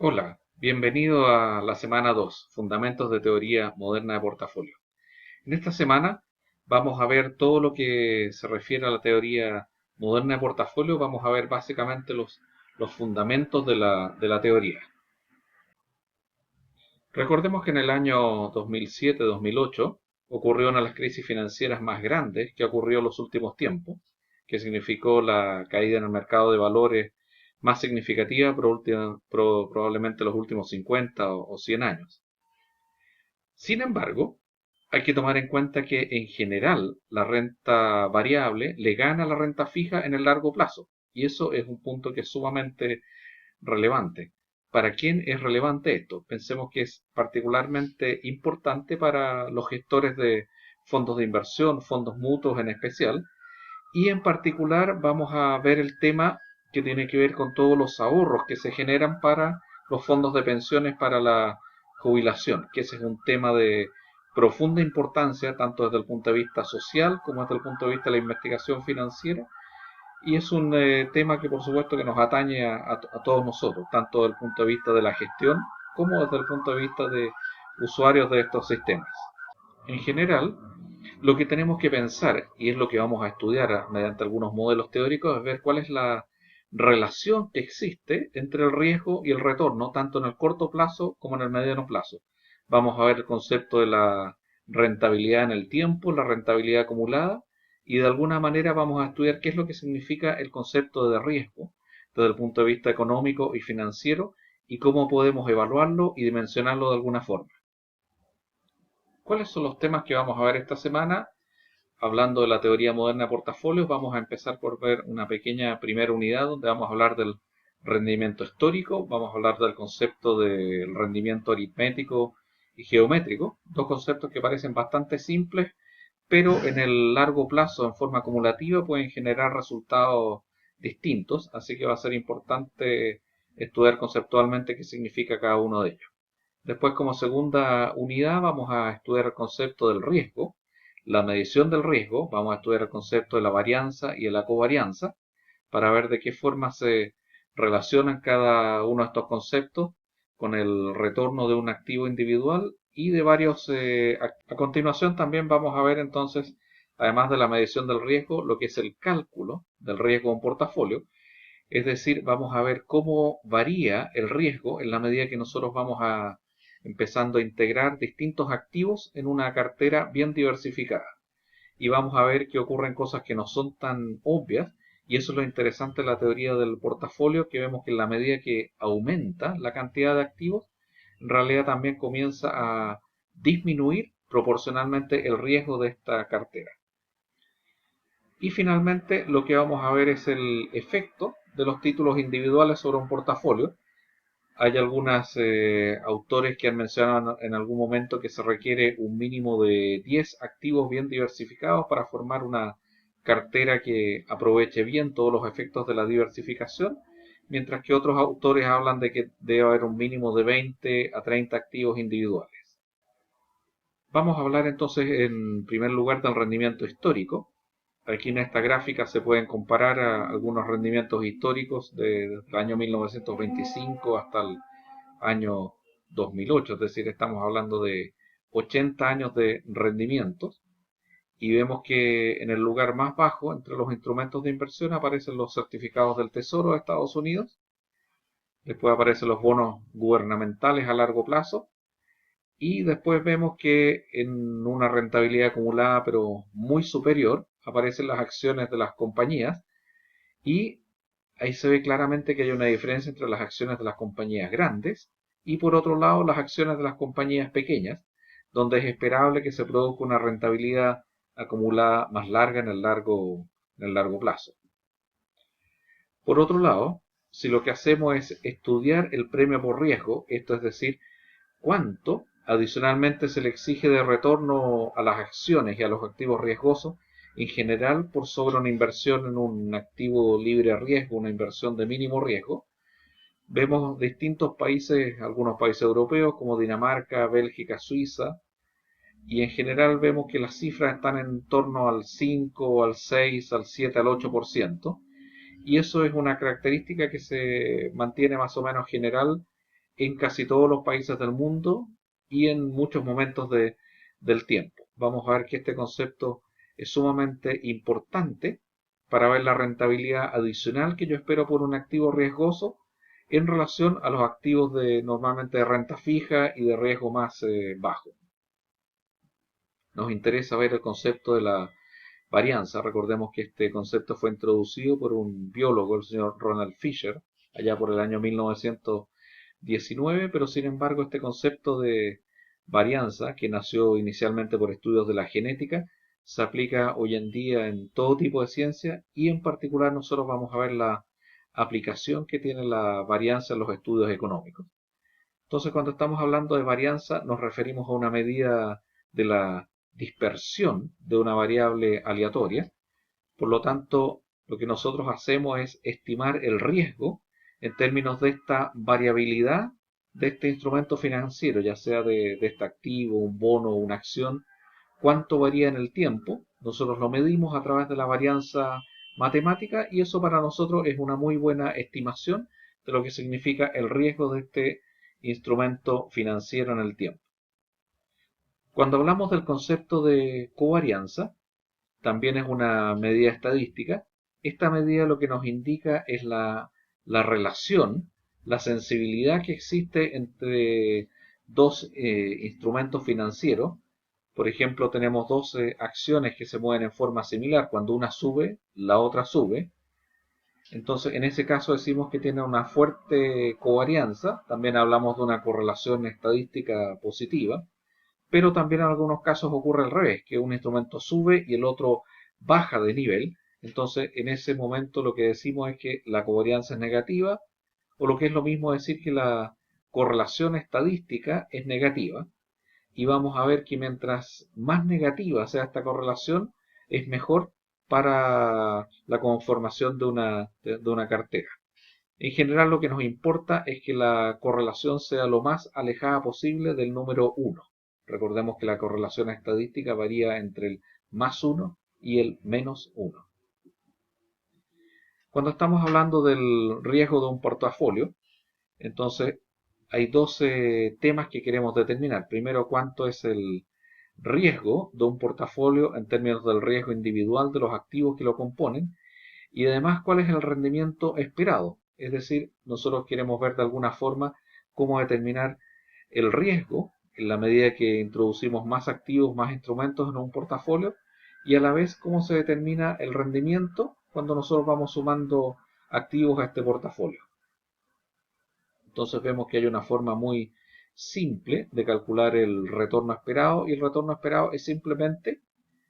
Hola, bienvenido a la semana 2, Fundamentos de Teoría Moderna de Portafolio. En esta semana vamos a ver todo lo que se refiere a la teoría moderna de portafolio. Vamos a ver básicamente los fundamentos de la teoría. Recordemos que en el año 2007-2008 ocurrió una de las crisis financieras más grandes que ocurrió en los últimos tiempos, que significó la caída en el mercado de valores más significativa probablemente los últimos 50 o 100 años. Sin embargo, hay que tomar en cuenta que en general la renta variable le gana a la renta fija en el largo plazo, y eso es un punto que es sumamente relevante. ¿Para quién es relevante esto? Pensemos que es particularmente importante para los gestores de fondos de inversión, fondos mutuos en especial, y en particular vamos a ver el tema que tiene que ver con todos los ahorros que se generan para los fondos de pensiones para la jubilación, que ese es un tema de profunda importancia tanto desde el punto de vista social como desde el punto de vista de la investigación financiera, y es un tema que por supuesto que nos atañe a todos nosotros, tanto desde el punto de vista de la gestión como desde el punto de vista de usuarios de estos sistemas. En general, lo que tenemos que pensar, y es lo que vamos a estudiar mediante algunos modelos teóricos, es ver cuál es la relación que existe entre el riesgo y el retorno, tanto en el corto plazo como en el mediano plazo. Vamos a ver el concepto de la rentabilidad en el tiempo, la rentabilidad acumulada, y de alguna manera vamos a estudiar qué es lo que significa el concepto de riesgo desde el punto de vista económico y financiero y cómo podemos evaluarlo y dimensionarlo de alguna forma. ¿Cuáles son los temas que vamos a ver esta semana? Hablando de la teoría moderna de portafolios, vamos a empezar por ver una pequeña primera unidad donde vamos a hablar del rendimiento histórico, vamos a hablar del concepto del rendimiento aritmético y geométrico, dos conceptos que parecen bastante simples, pero en el largo plazo, en forma acumulativa, pueden generar resultados distintos, así que va a ser importante estudiar conceptualmente qué significa cada uno de ellos. Después, como segunda unidad, vamos a estudiar el concepto del riesgo, la medición del riesgo, vamos a estudiar el concepto de la varianza y de la covarianza, para ver de qué forma se relacionan cada uno de estos conceptos con el retorno de un activo individual y de varios. A continuación también vamos a ver entonces, además de la medición del riesgo, lo que es el cálculo del riesgo en portafolio, es decir, vamos a ver cómo varía el riesgo en la medida que nosotros vamos empezando a integrar distintos activos en una cartera bien diversificada. Y vamos a ver que ocurren cosas que no son tan obvias, y eso es lo interesante de la teoría del portafolio, que vemos que en la medida que aumenta la cantidad de activos, en realidad también comienza a disminuir proporcionalmente el riesgo de esta cartera. Y finalmente lo que vamos a ver es el efecto de los títulos individuales sobre un portafolio. Hay algunos autores que han mencionado en algún momento que se requiere un mínimo de 10 activos bien diversificados para formar una cartera que aproveche bien todos los efectos de la diversificación, mientras que otros autores hablan de que debe haber un mínimo de 20 a 30 activos individuales. Vamos a hablar entonces en primer lugar del rendimiento histórico. Aquí en esta gráfica se pueden comparar algunos rendimientos históricos desde el año 1925 hasta el año 2008, es decir, estamos hablando de 80 años de rendimientos, y vemos que en el lugar más bajo, entre los instrumentos de inversión, aparecen los certificados del Tesoro de Estados Unidos, después aparecen los bonos gubernamentales a largo plazo, y después vemos que en una rentabilidad acumulada pero muy superior aparecen las acciones de las compañías, y ahí se ve claramente que hay una diferencia entre las acciones de las compañías grandes y por otro lado las acciones de las compañías pequeñas, donde es esperable que se produzca una rentabilidad acumulada más larga en el largo plazo. Por otro lado, si lo que hacemos es estudiar el premio por riesgo, esto es decir, cuánto adicionalmente se le exige de retorno a las acciones y a los activos riesgosos, en general por sobre una inversión en un activo libre de riesgo, una inversión de mínimo riesgo, vemos distintos países, algunos países europeos como Dinamarca, Bélgica, Suiza, y en general vemos que las cifras están en torno al 5, al 6, al 7, al 8%, y eso es una característica que se mantiene más o menos general en casi todos los países del mundo y en muchos momentos del tiempo. Vamos a ver que este concepto es sumamente importante para ver la rentabilidad adicional que yo espero por un activo riesgoso en relación a los activos normalmente de renta fija y de riesgo más bajo. Nos interesa ver el concepto de la varianza. Recordemos que este concepto fue introducido por un biólogo, el señor Ronald Fisher, allá por el año 1919, pero sin embargo este concepto de varianza, que nació inicialmente por estudios de la genética, se aplica hoy en día en todo tipo de ciencia y en particular nosotros vamos a ver la aplicación que tiene la varianza en los estudios económicos. Entonces, cuando estamos hablando de varianza, nos referimos a una medida de la dispersión de una variable aleatoria. Por lo tanto, lo que nosotros hacemos es estimar el riesgo en términos de esta variabilidad de este instrumento financiero, ya sea de este activo, un bono o una acción, cuánto varía en el tiempo. Nosotros lo medimos a través de la varianza matemática y eso para nosotros es una muy buena estimación de lo que significa el riesgo de este instrumento financiero en el tiempo. Cuando hablamos del concepto de covarianza, también es una medida estadística. Esta medida lo que nos indica es la relación, la sensibilidad que existe entre dos instrumentos financieros. Por ejemplo, tenemos dos acciones que se mueven en forma similar. Cuando una sube, la otra sube. Entonces, en ese caso decimos que tiene una fuerte covarianza. También hablamos de una correlación estadística positiva. Pero también en algunos casos ocurre al revés, que un instrumento sube y el otro baja de nivel. Entonces, en ese momento lo que decimos es que la covarianza es negativa, o lo que es lo mismo decir que la correlación estadística es negativa. Y vamos a ver que mientras más negativa sea esta correlación, es mejor para la conformación de una cartera. En general lo que nos importa es que la correlación sea lo más alejada posible del número 1. Recordemos que la correlación estadística varía entre el +1 y el -1. Cuando estamos hablando del riesgo de un portafolio, entonces hay 12 temas que queremos determinar. Primero, cuánto es el riesgo de un portafolio en términos del riesgo individual de los activos que lo componen y además cuál es el rendimiento esperado. Es decir, nosotros queremos ver de alguna forma cómo determinar el riesgo en la medida que introducimos más activos, más instrumentos en un portafolio y a la vez cómo se determina el rendimiento cuando nosotros vamos sumando activos a este portafolio. Entonces vemos que hay una forma muy simple de calcular el retorno esperado y el retorno esperado es simplemente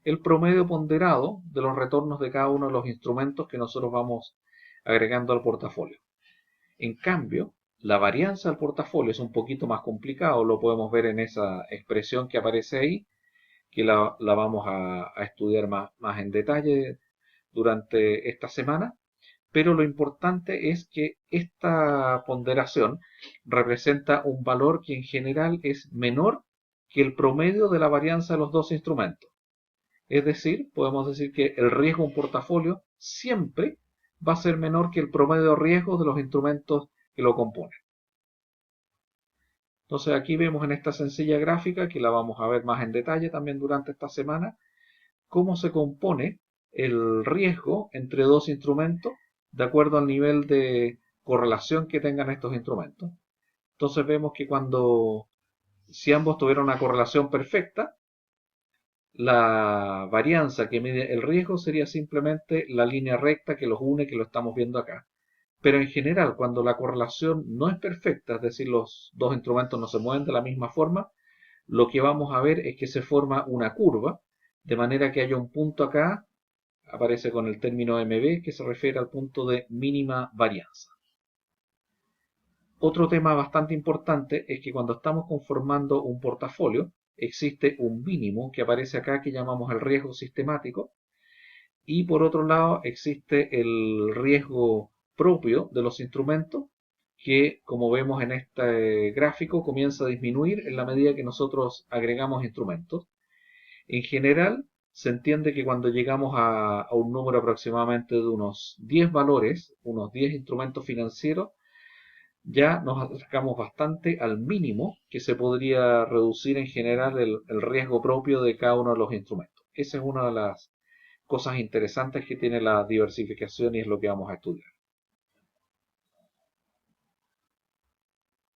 el promedio ponderado de los retornos de cada uno de los instrumentos que nosotros vamos agregando al portafolio. En cambio, la varianza del portafolio es un poquito más complicado, lo podemos ver en esa expresión que aparece ahí, que la vamos a estudiar más en detalle durante esta semana, pero lo importante es que esta ponderación representa un valor que en general es menor que el promedio de la varianza de los dos instrumentos. Es decir, podemos decir que el riesgo de un portafolio siempre va a ser menor que el promedio de riesgo de los instrumentos que lo componen. Entonces aquí vemos en esta sencilla gráfica, que la vamos a ver más en detalle también durante esta semana, cómo se compone el riesgo entre dos instrumentos de acuerdo al nivel de correlación que tengan estos instrumentos. Entonces vemos que si ambos tuvieran una correlación perfecta, la varianza que mide el riesgo sería simplemente la línea recta que los une, que lo estamos viendo acá. Pero en general, cuando la correlación no es perfecta, es decir, los dos instrumentos no se mueven de la misma forma, lo que vamos a ver es que se forma una curva, de manera que haya un punto acá, aparece con el término MB, que se refiere al punto de mínima varianza. Otro tema bastante importante es que cuando estamos conformando un portafolio, existe un mínimo que aparece acá que llamamos el riesgo sistemático y por otro lado existe el riesgo propio de los instrumentos que, como vemos en este gráfico, comienza a disminuir en la medida que nosotros agregamos instrumentos. En general, se entiende que cuando llegamos a un número aproximadamente de unos 10 valores, unos 10 instrumentos financieros, ya nos acercamos bastante al mínimo que se podría reducir en general el riesgo propio de cada uno de los instrumentos. Esa es una de las cosas interesantes que tiene la diversificación y es lo que vamos a estudiar.